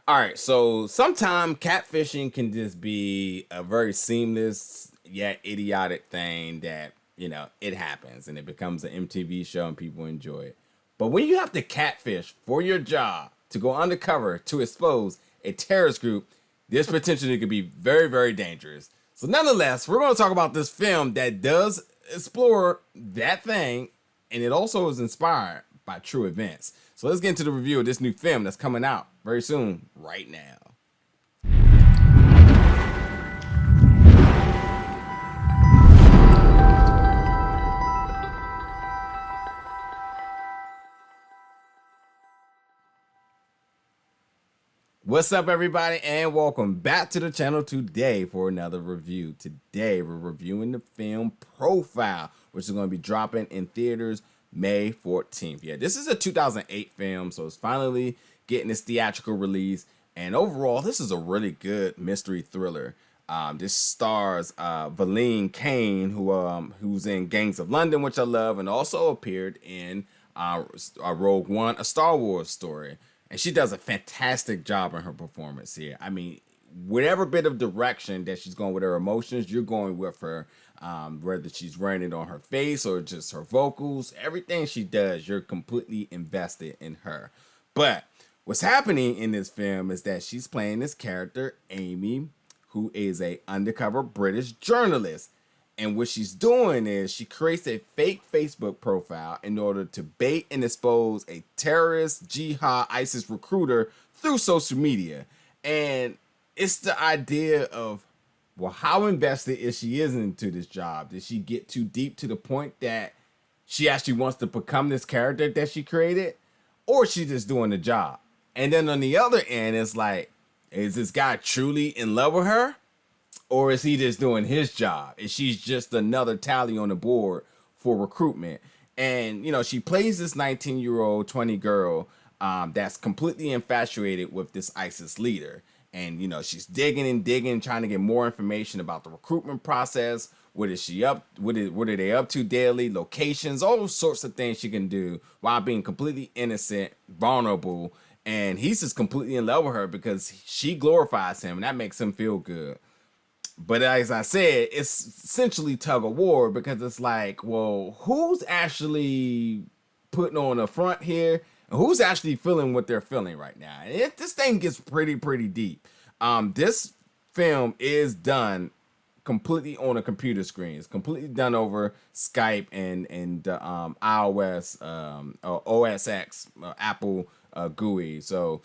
All right, so sometimes catfishing can just be a very seamless yet idiotic thing that, it happens and it becomes an MTV show and people enjoy it. But when you have to catfish for your job to go undercover to expose a terrorist group, this potentially could be very, very dangerous. So, nonetheless, we're going to talk about this film that does explore that thing, and it also is inspired by true events. So, let's get into the review of this new film that's coming out very soon, right now. What's up, everybody, and welcome back to the channel today for another review. Today, we're reviewing the film Profile, which is going to be dropping in theaters May 14th. Yeah, this is a 2008 film, so it's finally getting its theatrical release. And overall, this is a really good mystery thriller. This stars Valene Kane, who's in Gangs of London, which I love, and also appeared in Rogue One, a Star Wars story. And she does a fantastic job in her performance here. I mean, whatever bit of direction that she's going with her emotions, you're going with her. Whether she's wearing it on her face or just her vocals, everything she does, you're completely invested in her. But what's happening in this film is that she's playing this character, Amy, who is a undercover British journalist. And what she's doing is she creates a fake Facebook profile in order to bait and expose a terrorist, jihad, ISIS recruiter through social media. And it's the idea of, well, how invested is she into this job? Did she get too deep to the point that she actually wants to become this character that she created? Or is she just doing the job? And then on the other end, it's like, is this guy truly in love with her? Or is he just doing his job? And she's just another tally on the board for recruitment. And, she plays this 19-year-old, 20 girl that's completely infatuated with this ISIS leader. And, she's digging and digging, trying to get more information about the recruitment process. What is she up? What are they up to daily? Locations, all sorts of things she can do while being completely innocent, vulnerable. And he's just completely in love with her because she glorifies him, and that makes him feel good. But as I said, it's essentially tug of war because it's like, well, who's actually putting on the front here? And who's actually feeling what they're feeling right now? And this thing gets pretty deep. This film is done completely on a computer screen. It's completely done over Skype and iOS, OS X, Apple GUI. So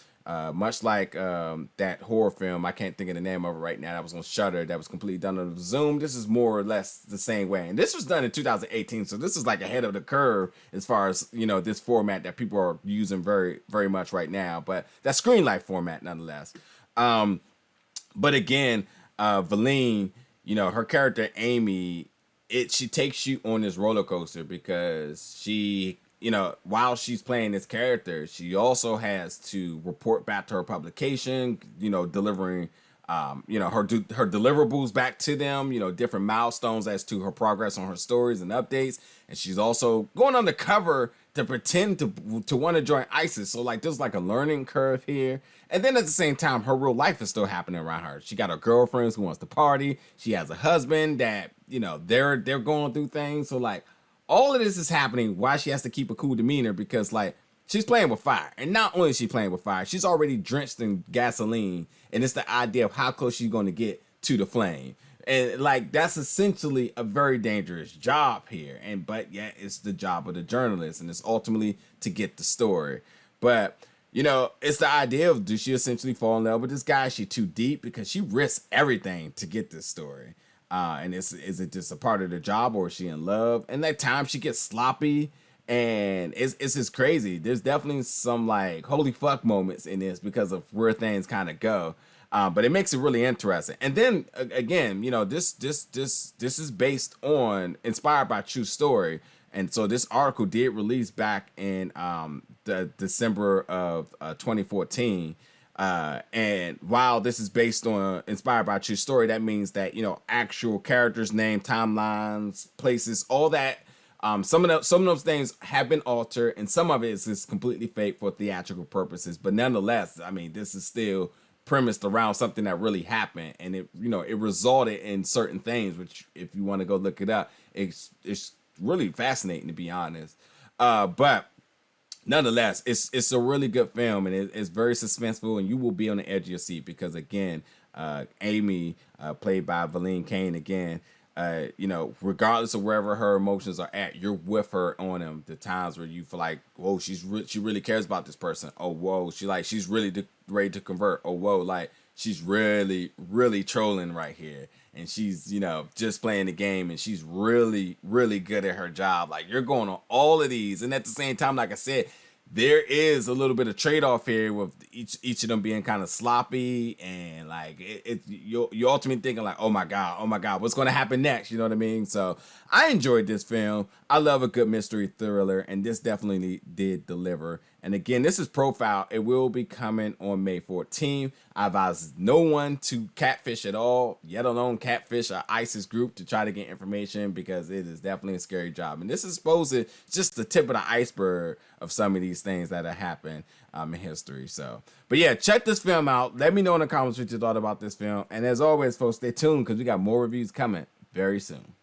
much like that horror film, I can't think of the name of it right now, that was on Shudder, that was completely done on Zoom. This is more or less the same way. And this was done in 2018, so this is like ahead of the curve as far as, this format that people are using very, very much right now. But that screen light format nonetheless. But again, Valene, her character Amy, she takes you on this roller coaster because she, while she's playing this character, she also has to report back to her publication, delivering, her deliverables back to them, different milestones as to her progress on her stories and updates. And she's also going undercover to pretend to want to join ISIS. So like there's like a learning curve here. And then at the same time, her real life is still happening around her. She got her girlfriends who wants to party. She has a husband that, they're going through things. So like all of this is happening while she has to keep a cool demeanor because like she's playing with fire. And not only is she playing with fire, she's already drenched in gasoline. And it's the idea of how close she's going to get to the flame. And like that's essentially a very dangerous job here. But yeah, it's the job of the journalist, and it's ultimately to get the story. But it's the idea of, does she essentially fall in love with this guy? Is she too deep? Because she risks everything to get this story. And is it just a part of the job, or is she in love? And at times she gets sloppy, and it's just crazy. There's definitely some like holy fuck moments in this because of where things kind of go. But it makes it really interesting. And then again, this is inspired by true story. And so this article did release back in the December of 2014. And while this is inspired by a true story, that means that, actual characters, name, timelines, places, all that Some of those things have been altered, and some of it is just completely fake for theatrical purposes. But nonetheless, I mean, this is still premised around something that really happened, and it it resulted in certain things. Which, if you want to go look it up, it's really fascinating, to be honest. But nonetheless, it's a really good film, and it's very suspenseful, and you will be on the edge of your seat because, again, Amy, played by Valene Kane, again, regardless of wherever her emotions are at, you're with her on them. The times where you feel like, whoa, she really cares about this person. Oh, whoa, she's really ready to convert. Oh, whoa, like she's really, really trolling right here. And she's, just playing the game, and she's really, really good at her job. Like, you're going on all of these. And at the same time, like I said, there is a little bit of trade-off here with each of them being kind of sloppy, and like you're ultimately thinking like, oh my god, what's going to happen next? You know what I mean? So I enjoyed this film. I love a good mystery thriller, and this definitely did deliver. And again, this is Profile. It will be coming on May 14th. I advise no one to catfish at all, yet alone catfish an ISIS group to try to get information, because it is definitely a scary job. And this is supposed to just the tip of the iceberg of some of these things that have happened in history. So, but yeah, check this film out. Let me know in the comments what you thought about this film. And as always, folks, stay tuned because we got more reviews coming very soon.